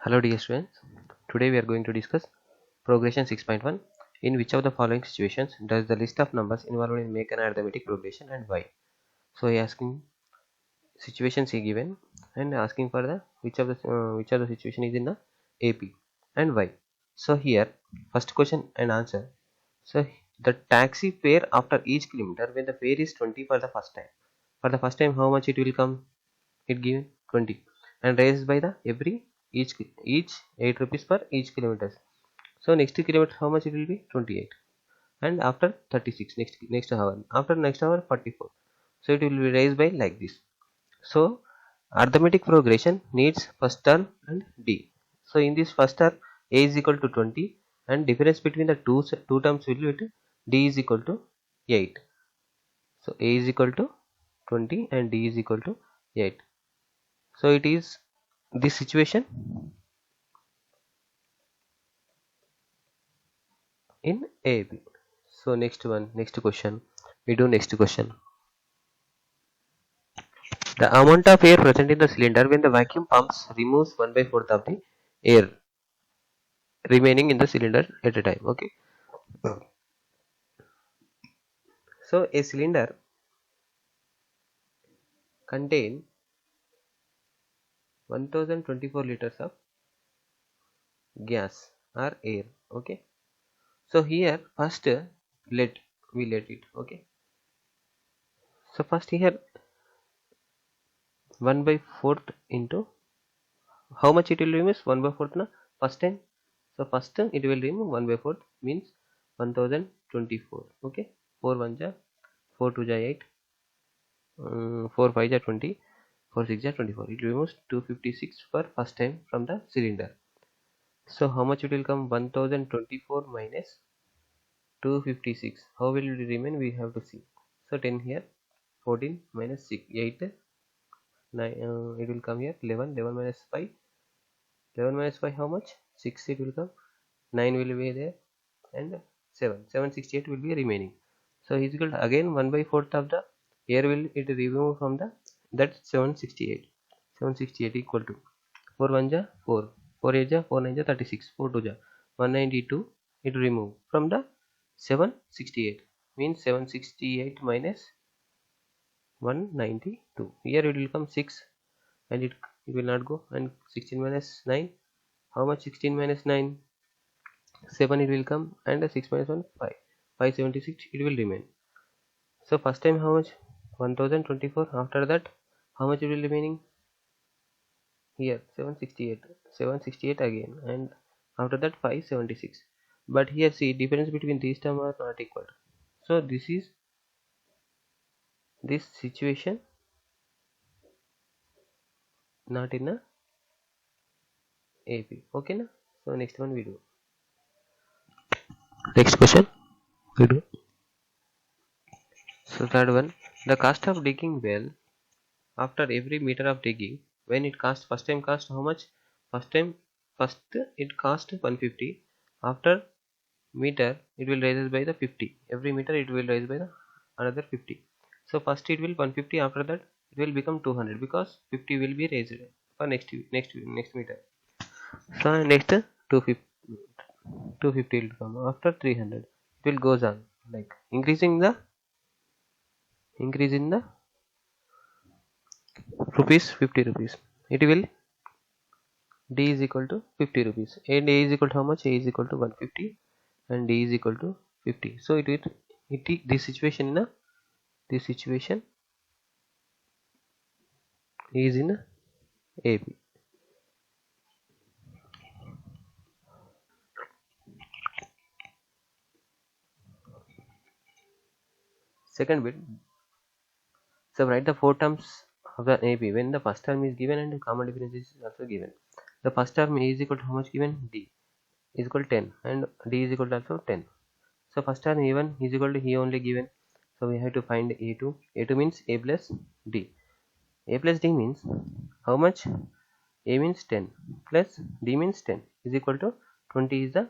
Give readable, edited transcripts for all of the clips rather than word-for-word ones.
Hello dear students, today we are going to discuss progression 6.1. In which of the following situations does the list of numbers involved in make an arithmetic progression and why? So he asking situations he given and asking for the which of the situation is in the AP and why. So here first question and answer. So the taxi fare after each kilometer when the fare is 20 for the first time. For the first time how much it will come? It given 20 and raised by the every each 8 rupees per each kilometers. So next kilometer how much it will be? 28. And after 36 next hour, after next hour 44. So it will be raised by like this. So arithmetic progression needs first term and d. So in this first term a is equal to 20 and difference between the two terms will be d is equal to 8. So a is equal to 20 and d is equal to 8. So it is this situation in AB. So next question. We do next question. The amount of air present in the cylinder when the vacuum pumps removes 1 by 4th of the air remaining in the cylinder at a time. Okay. So a cylinder contain 1024 liters of gas or air. Okay. So here first let it. Okay. So first here 1 by 4th into how much it will remove 1 by 4th na first time. So first time it will remove 1 by 4th means 1024. Okay, 4 1 ja 4 2 ja 8, 4 5 ja 20, 4 6 ja 24. It removes 256 for first time from the cylinder. So how much it will come? 1024 minus 256. How will it remain? We have to see. So 10 here, 14 minus 6 8, 9, it will come here 11, 11 minus 5, 11 minus 5 how much? 6 it will come, 9 will be there and 768 will be remaining. So is equal to again 1 by 4th of the air will it remove from the that 768 equal to 4 1 ja 4, 4 8 ja 4 9 ja 36, 4 2 ja 192. It remove from the 768 means 768 minus 192. Here it will come 6 and it will not go, and 16 minus 9 how much? 16 minus 9 7 it will come, and 6 minus 1 5, 576 it will remain. So first time how much? 1024. After that how much it will remaining? Here 768 again, and after that 576. But here see difference between these terms are not equal. So this is this situation not in a AP. Okay na? So next one we do. Next question we do. So third one, the cost of digging well after every meter of digging, when it cost first time cost how much? First it cost 150. After meter it will raise by the 50. Every meter it will raise by the another 50. So first it will 150. After that it will become 200 because 50 will be raised for next meter. So next 250 will come. After 300 it will goes on like increasing the rupees 50 rupees. It will d is equal to 50 rupees, and a is equal to how much? A is equal to 150 and d is equal to 50. So this situation is in AB. Second bit, so write the four terms of the AB when the first term is given and the common difference is also given. The first term A is equal to how much given? D is equal to 10 and D is equal to also 10. So first term A1 is equal to he only given, so we have to find A2. A2 means A plus D. A plus D means how much? A means 10 plus D means 10 is equal to 20 is the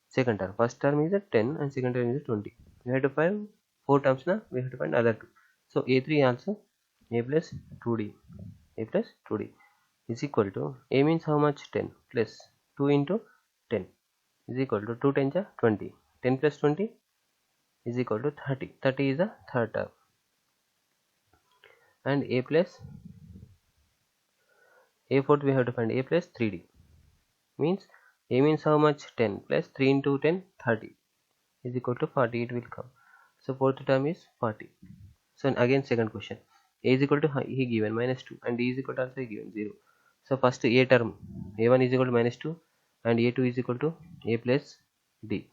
second term. First term is a 10 and second term is a 20. We have to find four terms now. We have to find other two. So A3 also A plus 2D. A plus 2D. is equal to a means how much 10 plus 2 into 10 is equal to 2 10 ja 20, 10 plus 20 is equal to 30. 30 is the third term, and a plus a fourth we have to find a plus 3d means a means how much 10 plus 3 into 10 30 is equal to 40 it will come. So fourth term is 40. So again second question, a is equal to he given minus 2 and d is equal to also he given 0. So first a term a1 is equal to minus 2 and a2 is equal to a plus d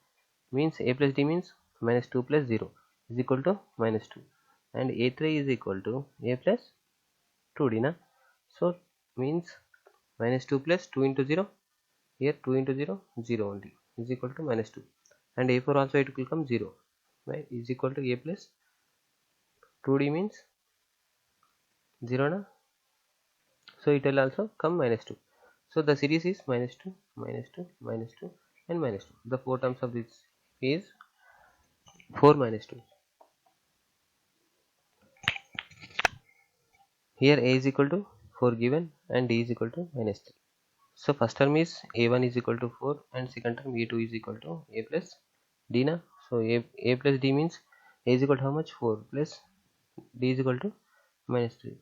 means a plus d means minus 2 plus 0 is equal to minus 2 and a3 is equal to a plus 2d na. So means minus 2 plus 2 into 0, here 2 into 0 0 only is equal to minus 2 and a4 also it will come 0, right, is equal to a plus 2d means 0 na. So it will also come minus 2. So the series is minus 2 minus 2 minus 2 and minus 2. The four terms of this is 4 minus 2. Here a is equal to 4 given and d is equal to minus 3. So first term is a1 is equal to 4 and second term a2 is equal to a plus d na. So a plus d means a is equal to how much 4 plus d is equal to minus 3,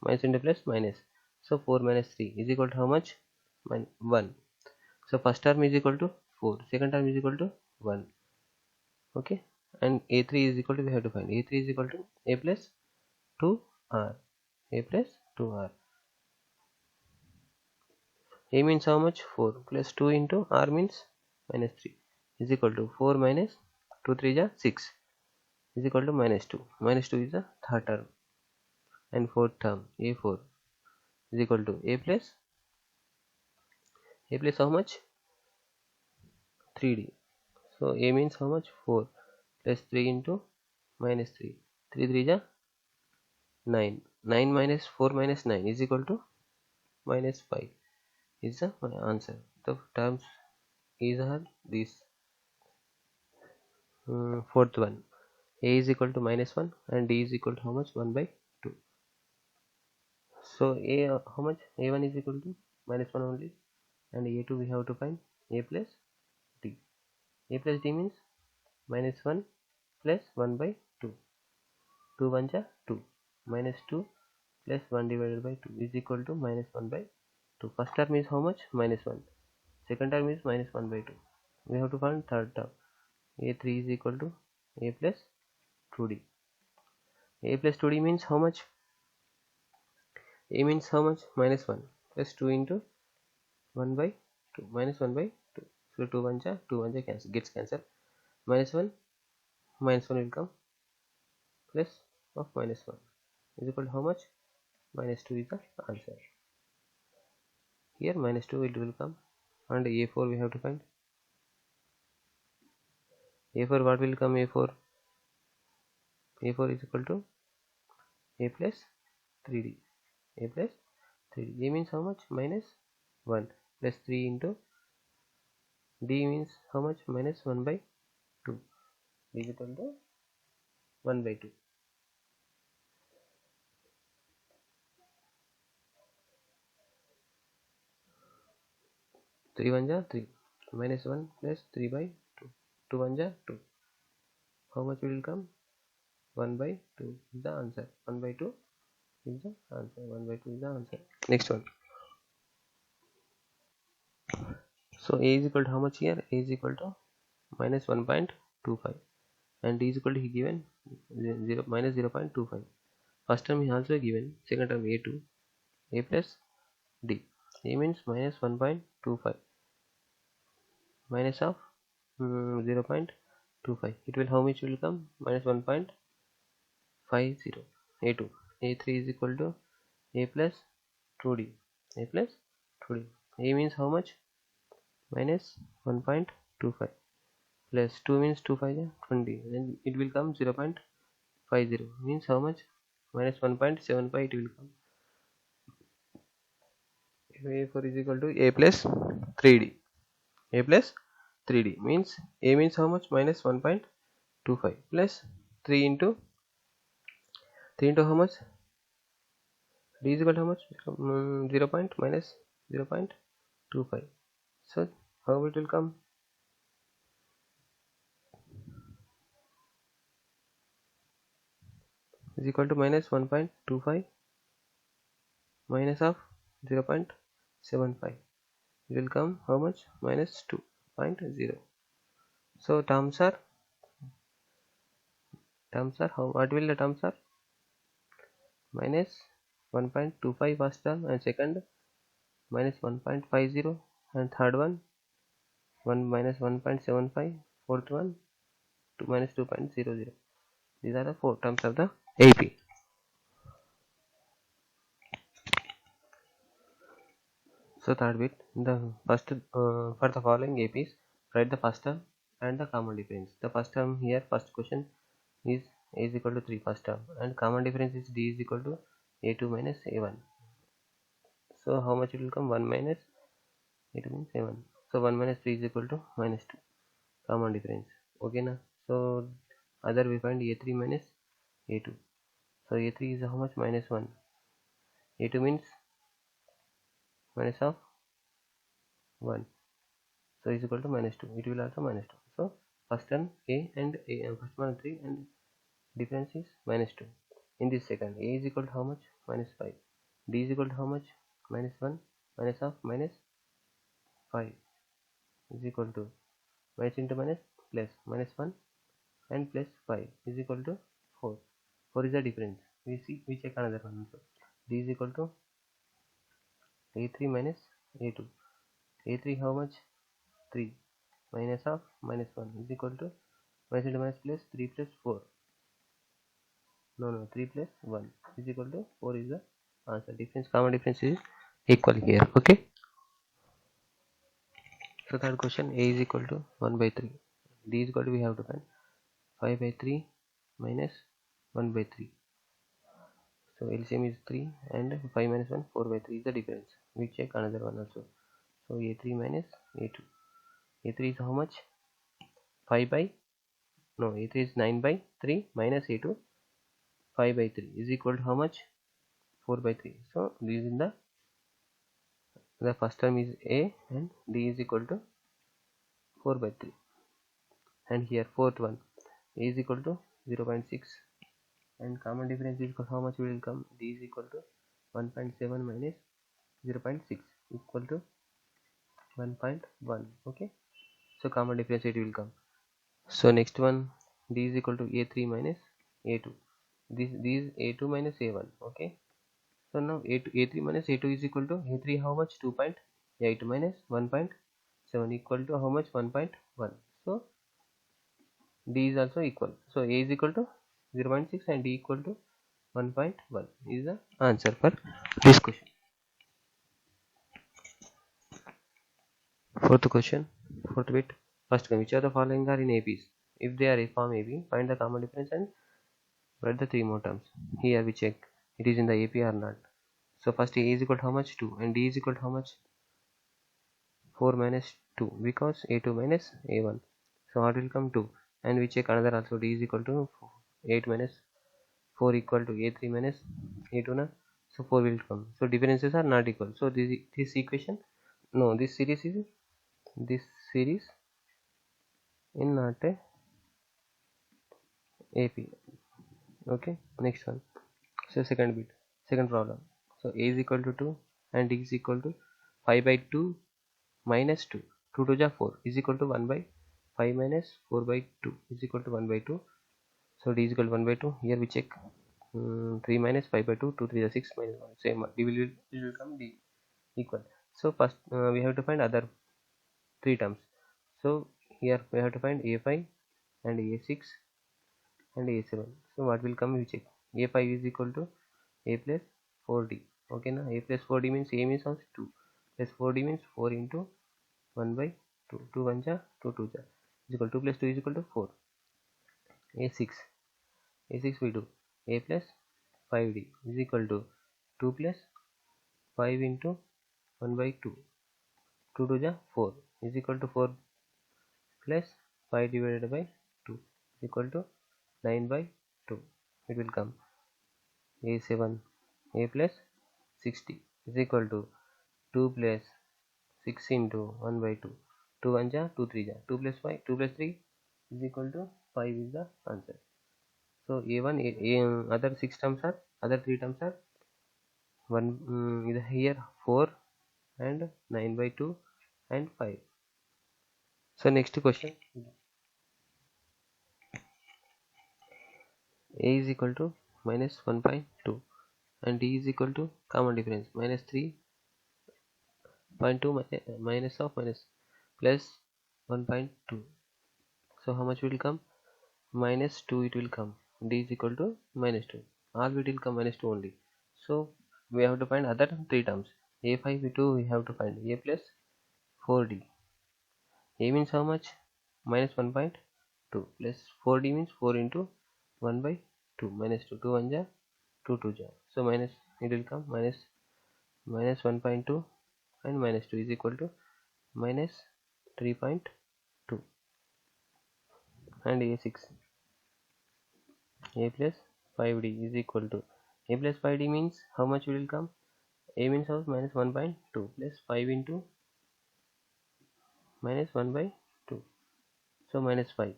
minus into plus minus. So 4 minus 3 is equal to how much 1. So first term is equal to 4, second term is equal to 1. Okay, and a3 is equal to we have to find a3 is equal to a plus 2r, a plus 2r. A means how much 4 plus 2 into r means minus 3 is equal to 4 minus 2 3 ja 6 is equal to minus 2. Minus 2 is the third term and fourth term a4 is equal to a plus how much 3d. So a means how much 4 plus 3 into minus 3, 3 3 ja 9, 9 minus 4 minus 9 is equal to minus 5 is the answer. The terms is this fourth one, a is equal to minus 1 and d is equal to how much 1 by 2. So a how much a1 is equal to minus 1 only and a2 we have to find a plus d. A plus d means minus 1 plus 1 by 2, 2 1 ja 2 minus 2 plus 1 divided by 2 is equal to minus 1 by 2. First term is how much minus 1, second term is minus 1 by 2. We have to find third term, a3 is equal to a plus 2d. A plus 2d means how much, a means how much minus 1 plus 2 into 1 by 2 minus 1 by 2. So 2 1 ja 2 1 ja cancel, gets cancelled, minus 1 minus 1 will come plus of minus 1 is equal to how much minus 2 is the answer. Here minus 2 it will come and a4 we have to find. A4 what will come, a4 is equal to a plus 3d, a plus 3d. A means how much minus 1 plus 3 into d means how much minus 1 by 2 is equal to 1 by 2. Three 1 ja 3 minus 1 plus 3 by 2, 2 1 ja 2. How much will come 1 by 2 is the answer. 1 by 2 is the answer. 1 by 2 is the answer. Next one. So a is equal to how much here? A is equal to minus 1.25 and d is equal to he given 0 minus 0.25. First term he also given, second term a2 a plus d. A means minus 1.25 minus of 0.25. It will how much will come minus 1.50. A2 a3 is equal to a plus 2d, a plus 2d. A means how much minus 1.25 plus 2 means 2 5 20, then it will come 0.50 means how much minus 1.75 it will come. A4 is equal to a plus 3d, a plus 3d means a means how much minus 1.25 plus 3 into how much d is equal to how much? 0 point minus 0.25. So how it will come? Is equal to minus 1.25 minus of 0.75. It will come how much? Minus 2.0. So terms are how, what will the terms are? Minus 1.25 first term, and second minus 1.50, and third one 1 minus 1.75, fourth one 2 minus 2.00. These are the four terms of the AP. So third bit, the first for the following APs, write the first term and the common difference. The first term here, first question is A is equal to 3 first term, and common difference is D is equal to A2 minus A1. So how much it will come? 1 minus A2 means A1. So 1 minus 3 is equal to minus 2. Common difference. Okay na? So other we find A3 minus A2. So A3 is how much? Minus 1. A2 means minus of 1. So is equal to minus 2. It will also minus 2. So first term A and first one 3 and difference is minus 2. In this second, A is equal to how much? Minus 5. D is equal to how much? Minus 1 minus of minus 5 is equal to minus into minus plus minus 1 and plus 5 is equal to 4. 4 is the difference. We check another one also. D is equal to A3 minus A2. A3 how much? 3 minus of minus 1 is equal to minus into minus plus 3 plus 4. No, 3 plus 1 is equal to 4 is the answer. Difference, common difference is equal here. Okay. So third question, A is equal to 1 by 3. D is equal to, we have to find 5 by 3 minus 1 by 3. So LCM is 3 and 5 minus 1, 4 by 3 is the difference. We check another one also. So A3 minus A2. A3 is how much? 5 by, no, A3 is 9 by 3 minus A2 5 by 3 is equal to how much? 4 by 3. So this is in the first term is A and D is equal to 4 by 3. And here fourth one, A is equal to 0.6, and common difference is how much will come? D is equal to 1.7 minus 0.6 equal to 1.1. Okay, so common difference it will come. So next one, D is equal to A3 minus A2. This is A2 minus A1. Okay, so now A3 minus A2 is equal to A3 how much? 2.8 minus 1.7 equal to how much? 1.1. So D is also equal. So A is equal to 0.6 and D equal to 1.1 is the answer for this question. Fourth question, fourth bit. First one, which of the following are in APs? If they are a form AB, find the common difference and write the three more terms. Here we check it is in the AP or not. So first A is equal to how much? 2, and D is equal to how much? 4 minus 2, because A2 minus A1. So what will come? 2. And we check another also. D is equal to 8 minus 4 equal to A3 minus A2 na. So 4 will come. So differences are not equal. So this equation, no, this series is in not a AP. Okay, next one. So second problem. So A is equal to 2 and D is equal to 5 by 2 minus 2. 2 to the 4 is equal to 1 by 5 minus 4 by 2 is equal to 1 by 2. So D is equal to 1 by 2. Here we check 3 minus 5 by 2, 2 3 is 6 minus 1. Same, it will come D equal. So first we have to find other three terms. So here we have to find A5 and A6 and A7. So what will come? We check. A5 is equal to A plus 4D. Okay now, A plus 4D means A means 2 plus 4D means 4 into 1 by 2. 2 1 ja 2 2 ja is equal to 2 plus 2 is equal to 4. A6 we do A plus 5D is equal to 2 plus 5 into 1 by 2. 2 2 ja 4 is equal to 4 plus 5 divided by 2 is equal to 9 by 2. It will come A7 A plus 60 is equal to 2 plus 6 into 1 by 2. 2 1 ja 2 3 ja 2 plus 5 2 plus 3 is equal to 5 is the answer. So a1 other 6 terms are other 3 terms are 1 is here 4 and 9 by 2 and 5. So next question, a is equal to minus 1.2 and d is equal to common difference minus 3.2 minus of minus plus 1.2. So how much will come? Minus 2 it will come. D is equal to minus 2. All it will come minus 2 only. So we have to find other 3 terms. A5 B2 we have to find a plus 4d. A means how much? Minus 1.2 plus 4d means 4 into 1 by 2 minus 2. 2 1 ja 2 2 ja. So minus it will come minus 1.2 and minus 2 is equal to minus 3.2 and a6 a plus 5d is equal to a plus 5d means how much will come? A means how minus 1.2 plus 5 into minus 1 by 2. So minus 5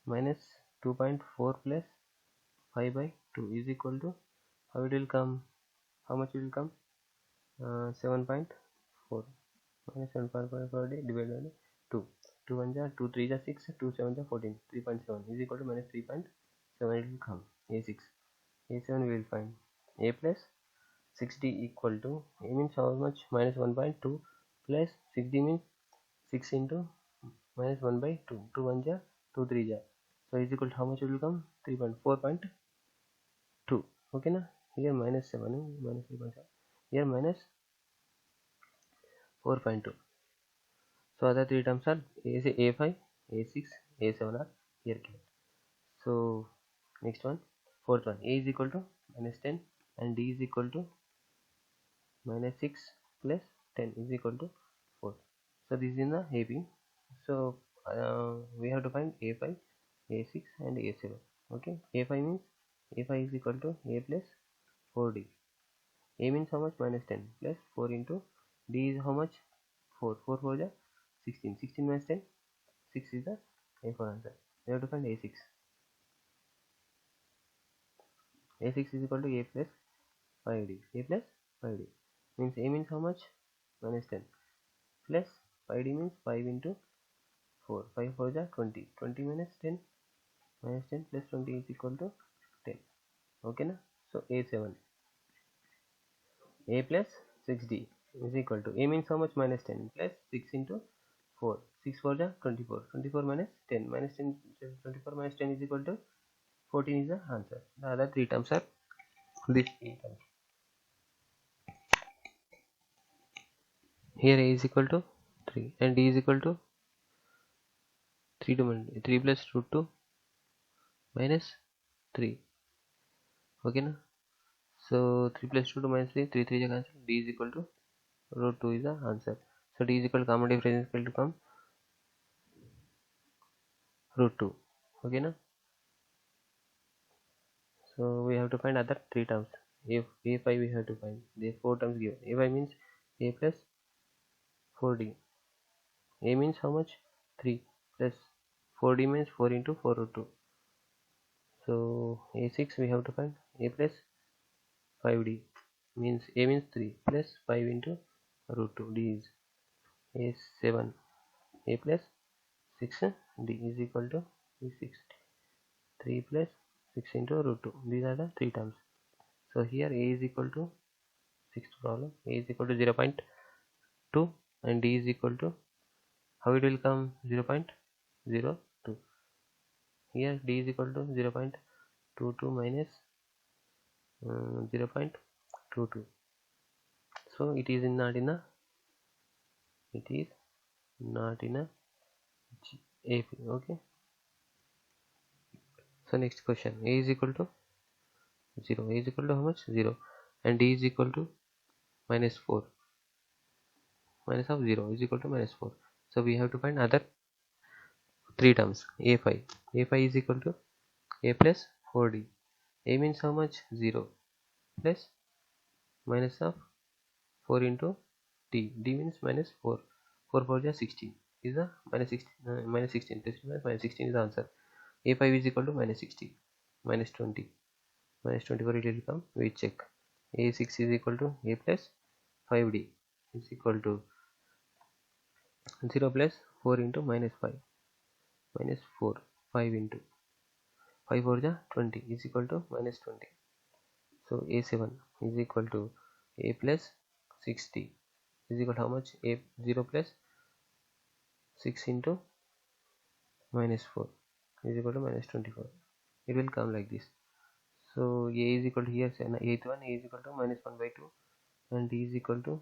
minus 2.4 plus 5 by 2 is equal to how it will come? How much will come? 7.4 minus 7.4 divided by 2. 2 1 ja 2 3 ja 6 2 7 ja 14 3.7 is equal to minus 3.7 it will come. A6 a7 we will find a plus 6d equal to a means how much? Minus 1.2 plus 6d means 6 into minus 1 by 2. 2 1 ja 2 3 ja. So is equal to how much will come? 3.4.2. Okay na? Here minus 7 minus 3.7. Here minus 4.2. So other 3 terms are a5 a6 a7 are here given. So next one, fourth one, a is equal to minus 10 and d is equal to minus 6 plus 10 is equal to 4. So this is in the AB. So we have to find a5 a6 and a7. Okay, a5 means a5 is equal to a plus 4d. A means how much? Minus 10 plus 4 into d is how much? 4 4 4 is 16 16 minus 10 6 is the a4 answer. We have to find a6. a6 is equal to a plus 5d. A plus 5d means a means how much? Minus 10 plus 5d means 5 into 4. 5 4 is 20. 20 minus 10 minus 10 plus 20 is equal to 10. Okay na? So a7 a plus 6d is equal to a means how much? Minus 10 plus 6 into 4. 6 4 is 24. 24 minus 10 minus 10 24 minus 10 is equal to 14 is the answer. The other 3 terms are these 3 terms. Here a is equal to 3 and d is equal to 3 to 3 plus root 2 minus 3. Okay na? So 3 plus 2 to minus 3 3 3 is cancel. D is equal to root 2 is the answer. So d is equal to common difference is equal to come root 2. Okay na? So we have to find other 3 terms. If a5 we have to find the 4 terms given. a5 means a plus 4d. A means how much? 3 plus 4d means 4 into 4 root 2. So a6 we have to find a plus 5d means a means 3 plus 5 into root 2. D is a7 a plus 6 d is equal to e6 3 plus 6 into root 2. These are the 3 terms. So here a is equal to sixth problem, a is equal to 0.2 and d is equal to how it will come 0.02. Here d is equal to 0.22 minus 0.22. So it is not in a AP. Okay. So next question, a is equal to 0. A is equal to how much? 0 and d is equal to minus 4. Minus of 0 is equal to minus 4. So we have to find other 3 terms. a5 is equal to a plus 4d. A means how much? 0 plus minus of 4 into d means minus 4, 4 4 is 16 is the minus 16, minus 16 plus minus 16 is the answer. A5 is equal to minus 16 minus 20 minus 24 it will become, we check. A6 is equal to a plus 5d is equal to 0 plus 4 into minus 5 minus 4, 5 into 5 4 is 20 is equal to minus 20. So a7 is equal to a plus 60 is equal to how much? A 0 plus 6 into minus 4 is equal to minus 24. It will come like this. So a is equal to here, eighth one, a is equal to minus 1 by 2 and d is equal to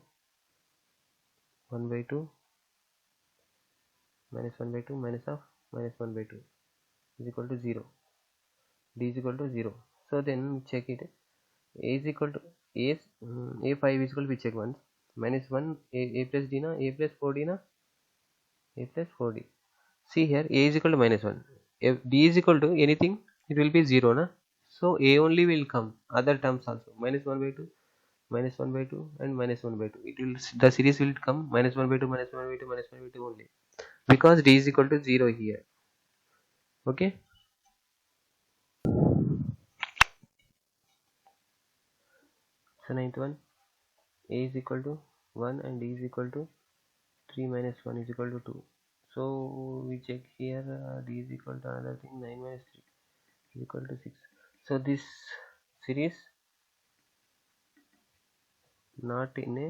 1 by 2 minus 1 by 2 minus of minus 1 by 2 is equal to 0. D is equal to 0. So then check it. A is equal to a5 is equal to, we check once, minus 1 a plus d na, a plus 4d na, a plus 4d. See here, a is equal to minus 1. If d is equal to anything, it will be 0 na. So a only will come, other terms also, minus 1 by 2 minus 1 by 2 and minus 1 by 2, it will, the series will come minus 1 by 2 minus 1 by 2 minus 1 by 2 only, because d is equal to 0 here. Okay, so ninth one, a is equal to 1 and d is equal to 3 minus 1 is equal to 2. So we check here, d is equal to another thing, 9 minus 3 is equal to 6. So this series not in a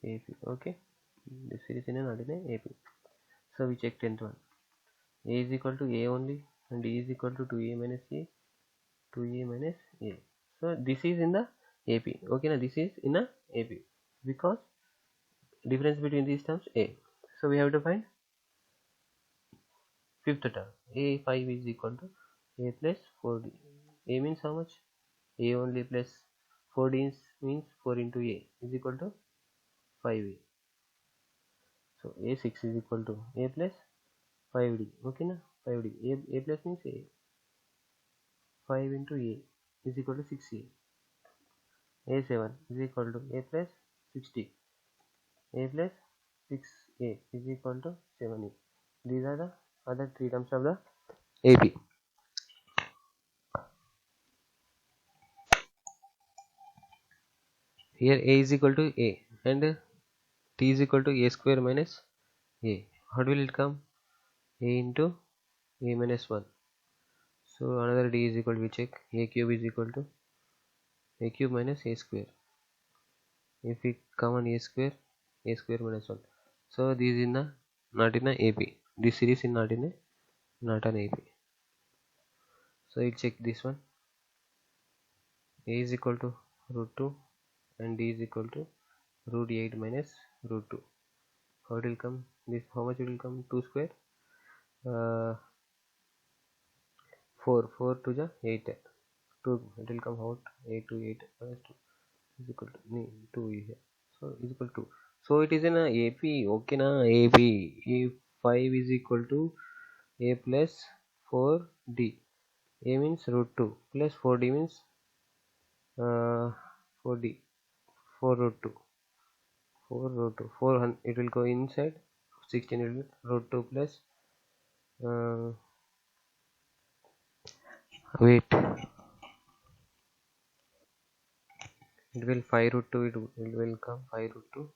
AP. Okay, this series in a not in a AP. So we check 10th one, a is equal to a only and d is equal to 2a minus a, 2a minus a. So this is in the AP. Okay, now this is in a AP because difference between these terms a. So we have to find fifth term, a5 is equal to a plus 4d. A means how much? A only plus 4d means 4 into a is equal to 5a. So a6 is equal to a plus 5d. Okay na, 5d. A plus means a. 5 into a is equal to 6a. A7 is equal to a plus 60. A plus 6a is equal to 7a. These are the other three terms of the AP. Here a is equal to a and t is equal to a square minus a. How will it come? A into a minus 1. So another d is equal to, we check, a cube is equal to a cube minus a square. If we come on a square minus 1. So this is in the not in a AP. This series is not in a not an AP. So we check this one. A is equal to root 2 and d is equal to root 8 minus root 2. How it will come? This how much it will come? 2 square. 4 to the 8. 2 it will come out 8 to 8 minus 2 is equal to 2 here. So is equal to 2. So it is in a AP. Okay na, AP. A5 is equal to a plus 4d. A means root 2 plus 4d means 4d, 4 root 2, 4 root 2, 400, it will go inside, 16 it will be root 2 plus wait, it will 5 root 2, it will come 5 root 2,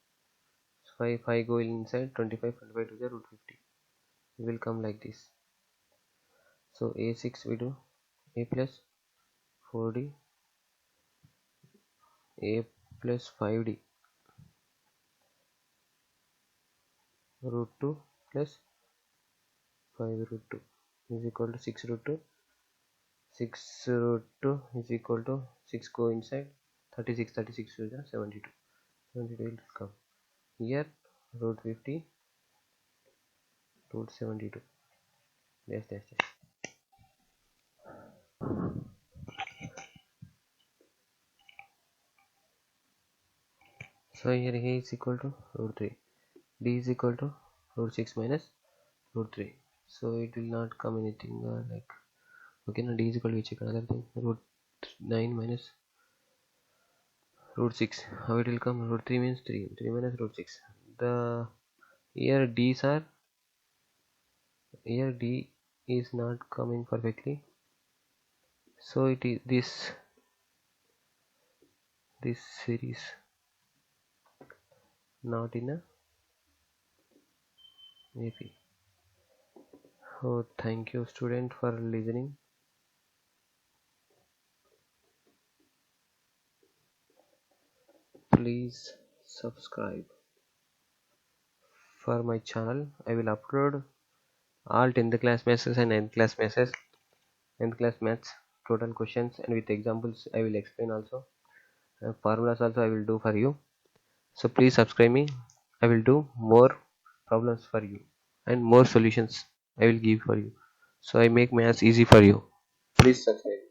5 go inside, 25 to the root 50, it will come like this. So a6 we do a plus 4d, a plus 5d, root 2 plus 5 root 2 is equal to 6 root 2. 6 root 2 is equal to 6 go inside, 36 to the 72 will come here, root 50 root 72 dash. So here a is equal to root 3, d is equal to root 6 minus root 3. So it will not come anything like, okay now d is equal to, we check another thing, root 9 minus root 6. How it will come? Root 3 means 3. 3 minus root 6. The here D's are, here D is not coming perfectly. So it is this series not in a maybe. Oh, thank you student for listening. Please subscribe for my channel. I will upload all 10th class maths and 9th class maths, 9th class maths total questions, and with examples I will explain also. Formulas also I will do for you. So please subscribe me. I will do more problems for you and more solutions I will give for you. So I make maths easy for you. Please subscribe.